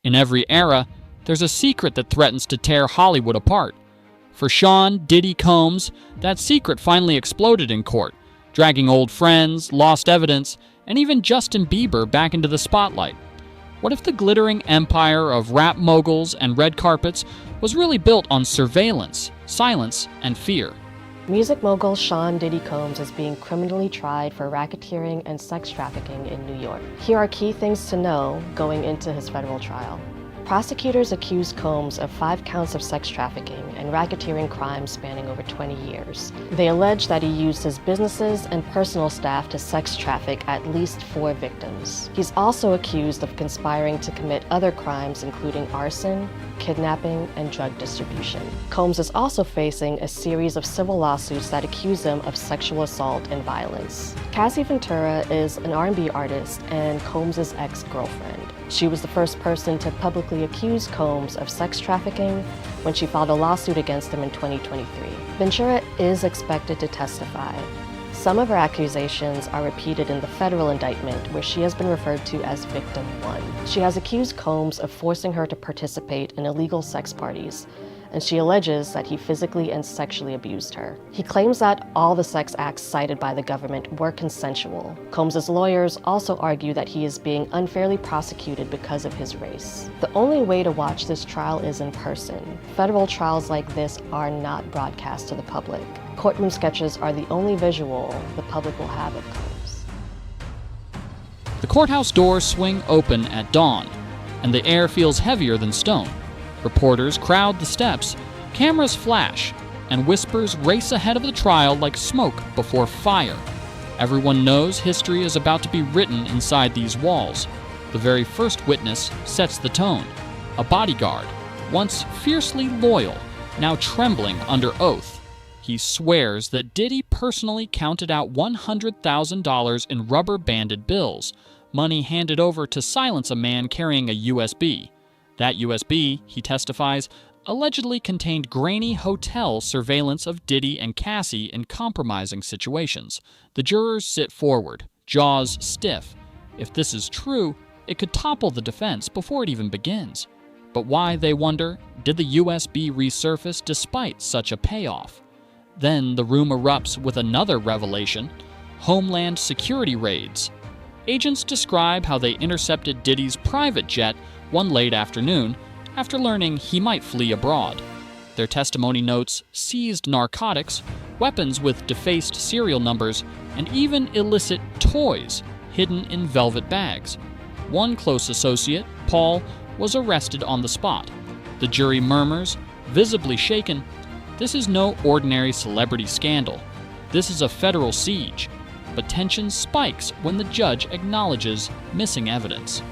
In every era, there's a secret that threatens to tear Hollywood apart. For Sean Diddy Combs, that secret finally exploded in court, dragging old friends, lost evidence, and even Justin Bieber back into the spotlight. What if the glittering empire of rap moguls and red carpets was really built on surveillance, silence, and fear? Music mogul Sean Diddy Combs is being criminally tried for racketeering and sex trafficking in New York. Here are key things to know going into his federal trial. Prosecutors accuse Combs of 5 counts of sex trafficking and racketeering crimes spanning over 20 years. They allege that he used his businesses and personal staff to sex traffic at least 4 victims. He's also accused of conspiring to commit other crimes including arson, kidnapping, and drug distribution. Combs is also facing a series of civil lawsuits that accuse him of sexual assault and violence. Cassie Ventura is an R&B artist and Combs' ex-girlfriend. She was the first person to publicly accuse Combs of sex trafficking when she filed a lawsuit against him in 2023. Ventura is expected to testify. Some of her accusations are repeated in the federal indictment, where she has been referred to as Victim 1. She has accused Combs of forcing her to participate in illegal sex parties, and she alleges that he physically and sexually abused her. He claims that all the sex acts cited by the government were consensual. Combs' lawyers also argue that he is being unfairly prosecuted because of his race. The only way to watch this trial is in person. Federal trials like this are not broadcast to the public. Courtroom sketches are the only visual the public will have of Combs. The courthouse doors swing open at dawn, and the air feels heavier than stone. Reporters crowd the steps, cameras flash, and whispers race ahead of the trial like smoke before fire. Everyone knows history is about to be written inside these walls. The very first witness sets the tone. A bodyguard, once fiercely loyal, now trembling under oath. He swears that Diddy personally counted out $100,000 in rubber-banded bills, money handed over to silence a man carrying a USB. That USB, he testifies, allegedly contained grainy hotel surveillance of Diddy and Cassie in compromising situations. The jurors sit forward, jaws stiff. If this is true, it could topple the defense before it even begins. But why, they wonder, did the USB resurface despite such a payoff? Then the room erupts with another revelation: Homeland Security raids. Agents describe how they intercepted Diddy's private jet one late afternoon after learning he might flee abroad. Their testimony notes seized narcotics, weapons with defaced serial numbers, and even illicit toys hidden in velvet bags. One close associate, Paul, was arrested on the spot. The jury murmurs, visibly shaken, "This is no ordinary celebrity scandal. This is a federal siege." But tension spikes when the judge acknowledges missing evidence.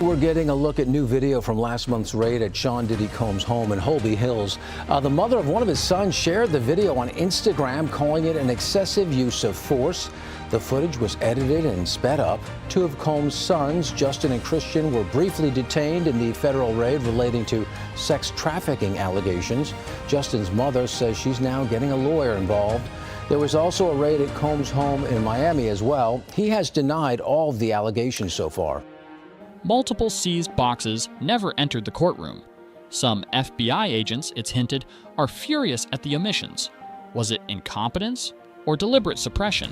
We're getting a look at new video from last month's raid at Sean Diddy Combs' home in Holby Hills. The mother of one of his sons shared the video on Instagram, calling it an excessive use of force. The footage was edited and sped up. 2 of Combs' sons, Justin and Christian, were briefly detained in the federal raid relating to sex trafficking allegations. Justin's mother says she's now getting a lawyer involved. There was also a raid at Combs' home in Miami as well. He has denied all of the allegations so far. Multiple seized boxes never entered the courtroom. Some FBI agents, it's hinted, are furious at the omissions. Was it incompetence or deliberate suppression?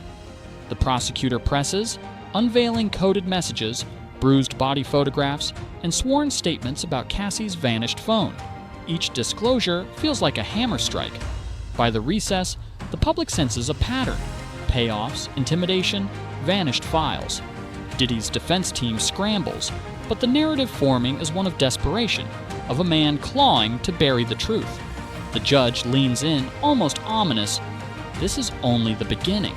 The prosecutor presses, unveiling coded messages, bruised body photographs, and sworn statements about Cassie's vanished phone. Each disclosure feels like a hammer strike. By the recess, the public senses a pattern: payoffs, intimidation, vanished files. Diddy's defense team scrambles, but the narrative forming is one of desperation, of a man clawing to bury the truth. The judge leans in, almost ominous. This is only the beginning.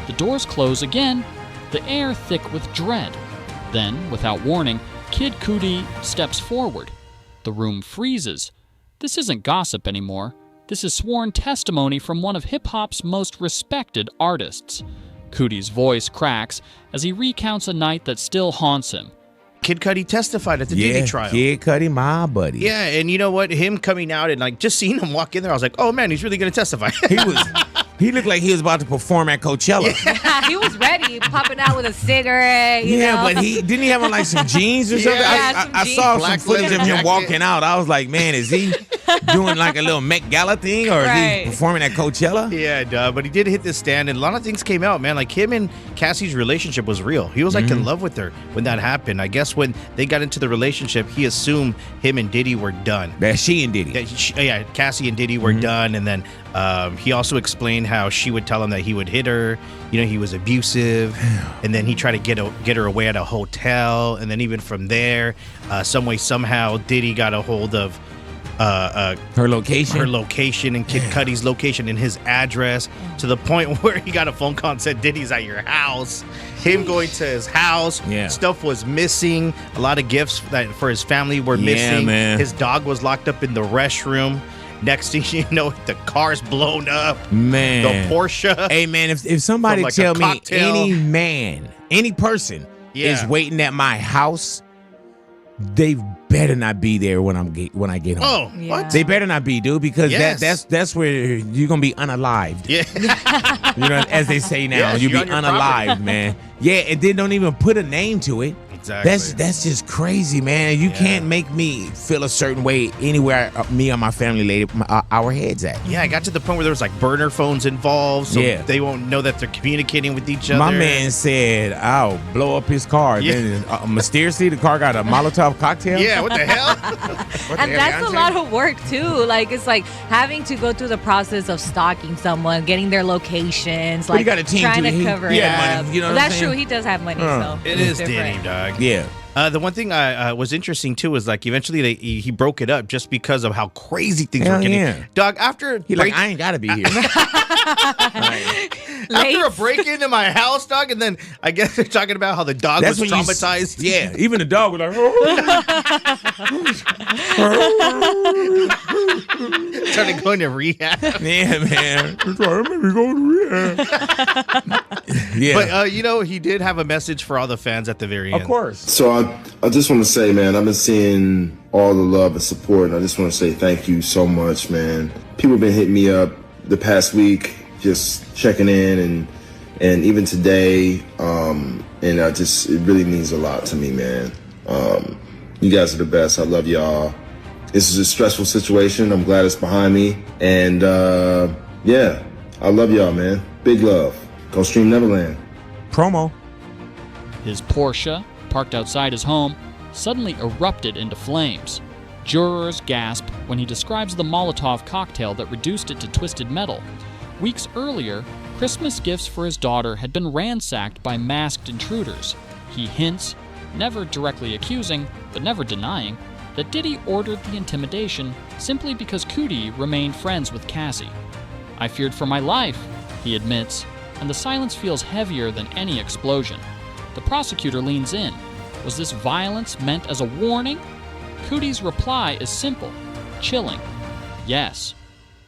The doors close again, the air thick with dread. Then, without warning, Kid Cudi steps forward. The room freezes. This isn't gossip anymore. This is sworn testimony from one of hip-hop's most respected artists. Cudi's voice cracks as he recounts a night that still haunts him. Kid Cudi testified at the Diddy trial. Kid Cudi, my buddy. Yeah, and you know what? Him coming out and just seeing him walk in there, I was like, oh man, he's really going to testify. He looked like he was about to perform at Coachella. He was ready, popping out with a cigarette. You know? But didn't he have on like some jeans or something? Yeah, I some saw Black some footage of leather him jacket. walking out. I was like, man, is he doing like a little Met Gala thing, or is Right. he performing at Coachella? Yeah, duh, but he did hit the stand, and a lot of things came out, man. Like him and Cassie's relationship was real. He was like in love with her when that happened. I guess when they got into the relationship, he assumed him and Diddy were done. That she and Diddy. Yeah, Cassie and Diddy were done, and then he also explained how she would tell him that he would hit her. You know, he was abusive, and then he tried to get her away at a hotel, and then even from there, some way somehow Diddy got a hold of Her location and Kid Cudi's location and his address, to the point where he got a phone call and said Diddy's at your house. Him going to his house, stuff was missing. A lot of gifts that for his family were missing. Man. His dog was locked up in the restroom. Next thing you know, the car's blown up. Man. The Porsche. Hey, man, if somebody like tell a me cocktail. any person is waiting at my house, they better not be there when I get home. Oh, Yeah. what? They better not be, dude, because Yes. that's where you're gonna be unalived. Yeah. You know, as they say now, Yes, you'll you're be on your unalived, man. Yeah, and then don't even put a name to it. Exactly. That's just crazy, man. You can't make me feel a certain way anywhere me or my family laid our heads at. Yeah, I got to the point where there was like burner phones involved, so Yeah. they won't know that they're communicating with each other. My man said, "I'll blow up his car." Yeah. Then mysteriously, the car got a Molotov cocktail. Yeah, what the hell? And that's a lot of work too. Like it's like having to go through the process of stalking someone, getting their locations, Well, like he got a team, trying too. to cover He it had up. money, you know Well, what I'm that's true. saying? He does have money, so It it's is Diddy, different. dog. Yeah. The one thing was interesting too is like eventually he broke it up just because of how crazy things Hell were getting. yeah. Dog, after He like, I ain't gotta be here. after a break into my house, dog, and then I guess they're talking about how the dog was when you traumatized. Yeah, even the dog was like, Started going to rehab. yeah, man. Maybe go to rehab. Yeah, But you know, he did have a message for all the fans at the very end. of course. So I just want to say, man, I've been seeing all the love and support, and I just want to say thank you so much, man. People have been hitting me up the past week, just checking in, and even today, and it really means a lot to me, man. You guys are the best. I love y'all. This is a stressful situation. I'm glad it's behind me, and yeah, I love y'all, man. Big love. Go stream Neverland. Promo. His Porsche, parked outside his home, suddenly erupted into flames. Jurors gasp when he describes the Molotov cocktail that reduced it to twisted metal. Weeks earlier, Christmas gifts for his daughter had been ransacked by masked intruders. He hints, never directly accusing, but never denying, that Diddy ordered the intimidation simply because Cudi remained friends with Cassie. "I feared for my life," he admits, and the silence feels heavier than any explosion. The prosecutor leans in. Was this violence meant as a warning? Cudi's reply is simple, chilling. Yes.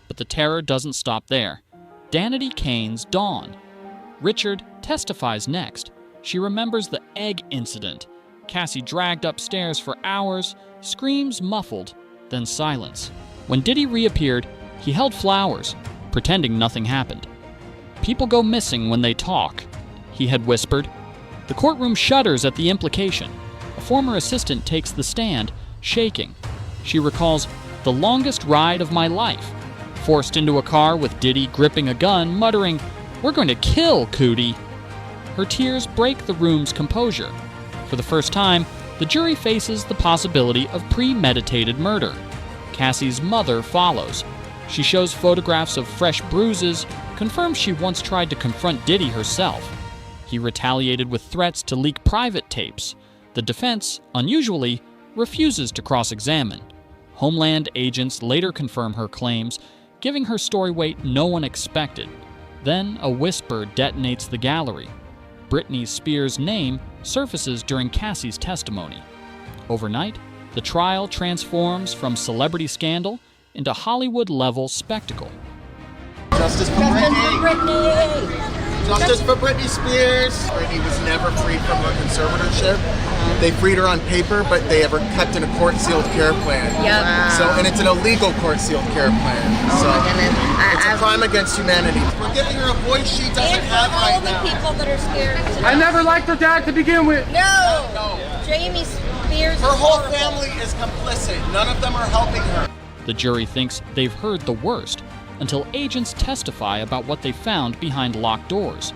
But the terror doesn't stop there. Danity Kane's Dawn. Richard testifies next. She remembers the egg incident. Cassie dragged upstairs for hours, screams muffled, then silence. When Diddy reappeared, he held flowers, pretending nothing happened. "People go missing when they talk," he had whispered. The courtroom shudders at the implication. A former assistant takes the stand, shaking. She recalls, "the longest ride of my life." Forced into a car with Diddy gripping a gun, muttering, "We're going to kill Cudi." Her tears break the room's composure. For the first time, the jury faces the possibility of premeditated murder. Cassie's mother follows. She shows photographs of fresh bruises, confirms she once tried to confront Diddy herself. He retaliated with threats to leak private tapes. The defense, unusually, refuses to cross-examine. Homeland agents later confirm her claims, giving her story weight no one expected. Then a whisper detonates the gallery. Britney Spears' name surfaces during Cassie's testimony. Overnight, the trial transforms from celebrity scandal into Hollywood-level spectacle. Justice for Britney! Justice for Britney Spears. Britney was never freed from her conservatorship. They freed her on paper, but they ever kept in a court-sealed care plan. Yep. Wow. So, and it's an illegal court-sealed care plan. Oh so my goodness. it's a crime against humanity. We're giving her a voice she doesn't have right now. All the people that are scared. I never liked her dad to begin with. No. Jamie Spears. Her whole family is complicit. None of them are helping her. The jury thinks they've heard the worst until agents testify about what they found behind locked doors.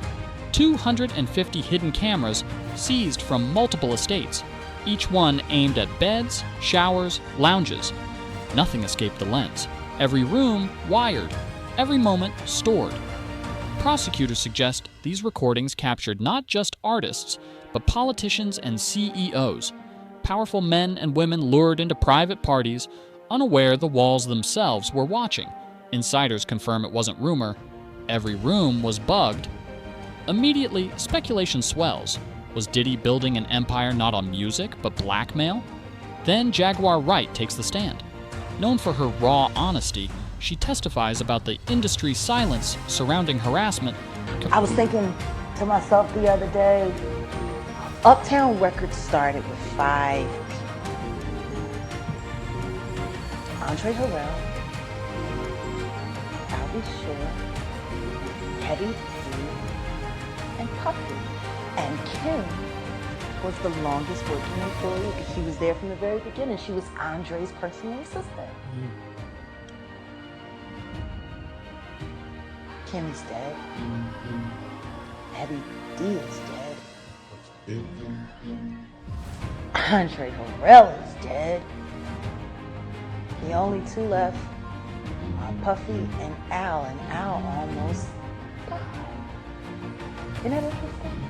250 hidden cameras seized from multiple estates, each one aimed at beds, showers, lounges. Nothing escaped the lens. Every room wired, every moment stored. Prosecutors suggest these recordings captured not just artists, but politicians and CEOs, powerful men and women lured into private parties, unaware the walls themselves were watching. Insiders confirm it wasn't rumor. Every room was bugged. Immediately, speculation swells. Was Diddy building an empire not on music, but blackmail? Then Jaguar Wright takes the stand. Known for her raw honesty, she testifies about the industry silence surrounding harassment. I was thinking to myself the other day, Uptown Records started with 5 people. Andre Harrell, Albie Shore, Heavy D, and Puffy. And Kim was the longest working employee. She was there from the very beginning. She was Andre's personal assistant. Kim is dead. Heavy D is dead. Andre Harrell is dead. The only 2 left are Puffy and Al almost died. Isn't that interesting?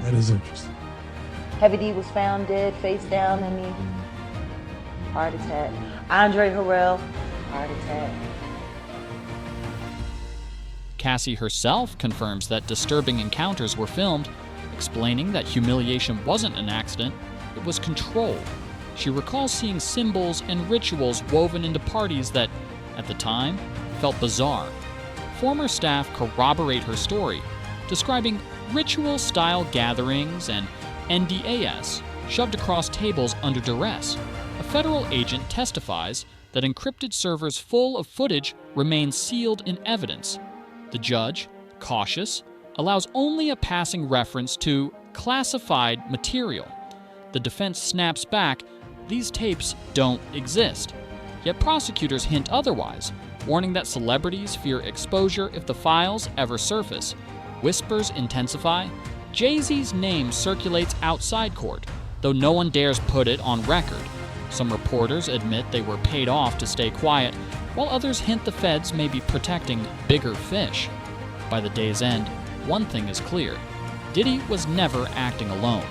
That is interesting. Heavy D was found dead, face down in the heart attack. Andre Harrell, heart attack. Cassie herself confirms that disturbing encounters were filmed, explaining that humiliation wasn't an accident, it was controlled. She recalls seeing symbols and rituals woven into parties that, at the time, felt bizarre. Former staff corroborate her story, describing ritual-style gatherings and NDAS shoved across tables under duress. A federal agent testifies that encrypted servers full of footage remain sealed in evidence. The judge, cautious, allows only a passing reference to classified material. The defense snaps back, these tapes don't exist. Yet prosecutors hint otherwise, warning that celebrities fear exposure if the files ever surface. Whispers intensify. Jay-Z's name circulates outside court, though no one dares put it on record. Some reporters admit they were paid off to stay quiet, while others hint the feds may be protecting bigger fish. By the day's end, one thing is clear. Diddy was never acting alone.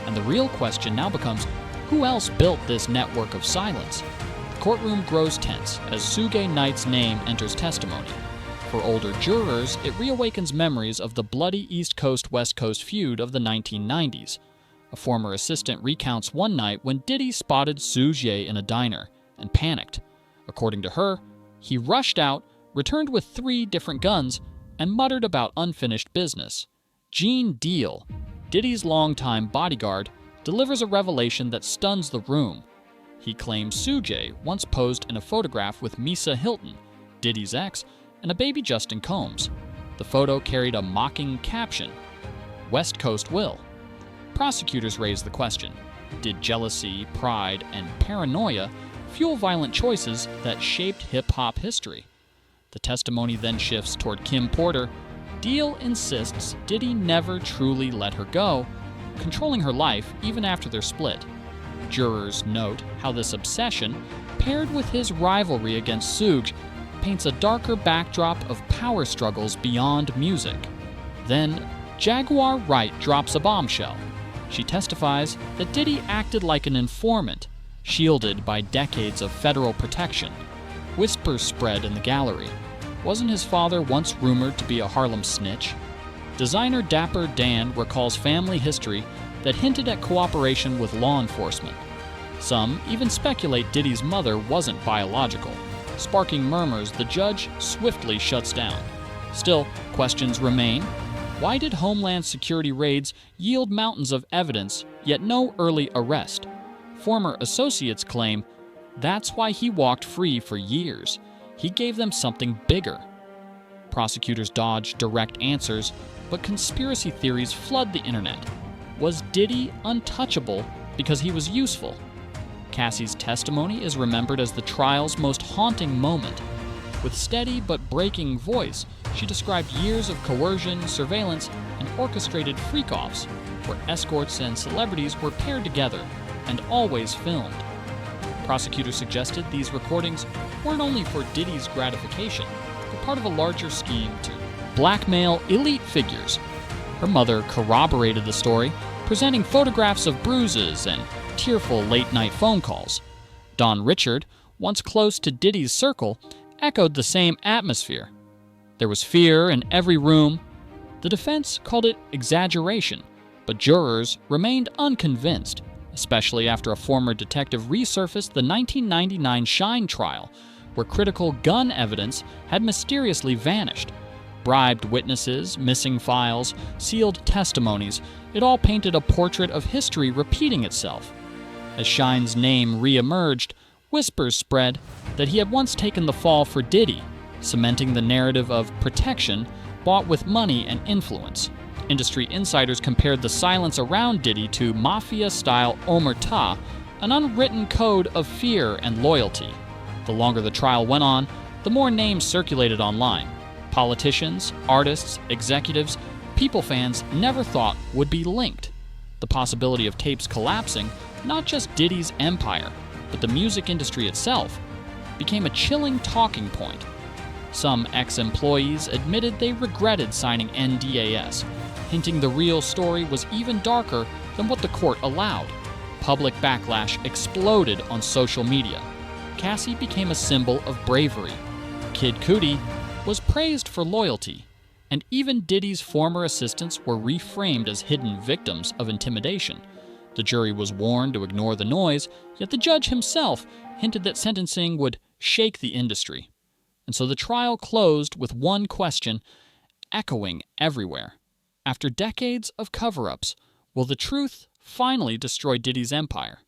And the real question now becomes, who else built this network of silence? The courtroom grows tense as Suge Knight's name enters testimony. For older jurors, it reawakens memories of the bloody East Coast-West Coast feud of the 1990s. A former assistant recounts one night when Diddy spotted Suge in a diner and panicked. According to her, he rushed out, returned with 3 different guns, and muttered about unfinished business. Gene Deal, Diddy's longtime bodyguard, delivers a revelation that stuns the room. He claims Suge once posed in a photograph with Misa Hilton, Diddy's ex, and a baby Justin Combs. The photo carried a mocking caption, "West Coast will." Prosecutors raise the question, did jealousy, pride, and paranoia fuel violent choices that shaped hip-hop history? The testimony then shifts toward Kim Porter. Deal insists Diddy never truly let her go, controlling her life even after their split. Jurors note how this obsession, paired with his rivalry against Suge, paints a darker backdrop of power struggles beyond music. Then, Jaguar Wright drops a bombshell. She testifies that Diddy acted like an informant, shielded by decades of federal protection. Whispers spread in the gallery. Wasn't his father once rumored to be a Harlem snitch? Designer Dapper Dan recalls family history that hinted at cooperation with law enforcement. Some even speculate Diddy's mother wasn't biological. Sparking murmurs the judge swiftly shuts down. Still, questions remain. Why did Homeland Security raids yield mountains of evidence, yet no early arrest? Former associates claim that's why he walked free for years. He gave them something bigger. Prosecutors dodge direct answers, but conspiracy theories flood the internet. Was Diddy untouchable because he was useful? Cassie's testimony is remembered as the trial's most haunting moment. With steady but breaking voice, she described years of coercion, surveillance, and orchestrated freak-offs, where escorts and celebrities were paired together and always filmed. Prosecutors suggested these recordings weren't only for Diddy's gratification, but part of a larger scheme to blackmail elite figures. Her mother corroborated the story, presenting photographs of bruises and tearful late-night phone calls. Don Richard, once close to Diddy's circle, echoed the same atmosphere. There was fear in every room. The defense called it exaggeration, but jurors remained unconvinced, especially after a former detective resurfaced the 1999 Shine trial, where critical gun evidence had mysteriously vanished. Bribed witnesses, missing files, sealed testimonies, it all painted a portrait of history repeating itself. As Shine's name re-emerged, whispers spread that he had once taken the fall for Diddy, cementing the narrative of protection bought with money and influence. Industry insiders compared the silence around Diddy to mafia-style omerta, an unwritten code of fear and loyalty. The longer the trial went on, the more names circulated online. Politicians, artists, executives, people fans never thought would be linked. The possibility of tapes collapsing, not just Diddy's empire, but the music industry itself, became a chilling talking point. Some ex-employees admitted they regretted signing NDAs, hinting the real story was even darker than what the court allowed. Public backlash exploded on social media. Cassie became a symbol of bravery. Kid Cudi was praised for loyalty, and even Diddy's former assistants were reframed as hidden victims of intimidation. The jury was warned to ignore the noise, yet the judge himself hinted that sentencing would shake the industry. And so the trial closed with one question echoing everywhere. After decades of cover-ups, will the truth finally destroy Diddy's empire?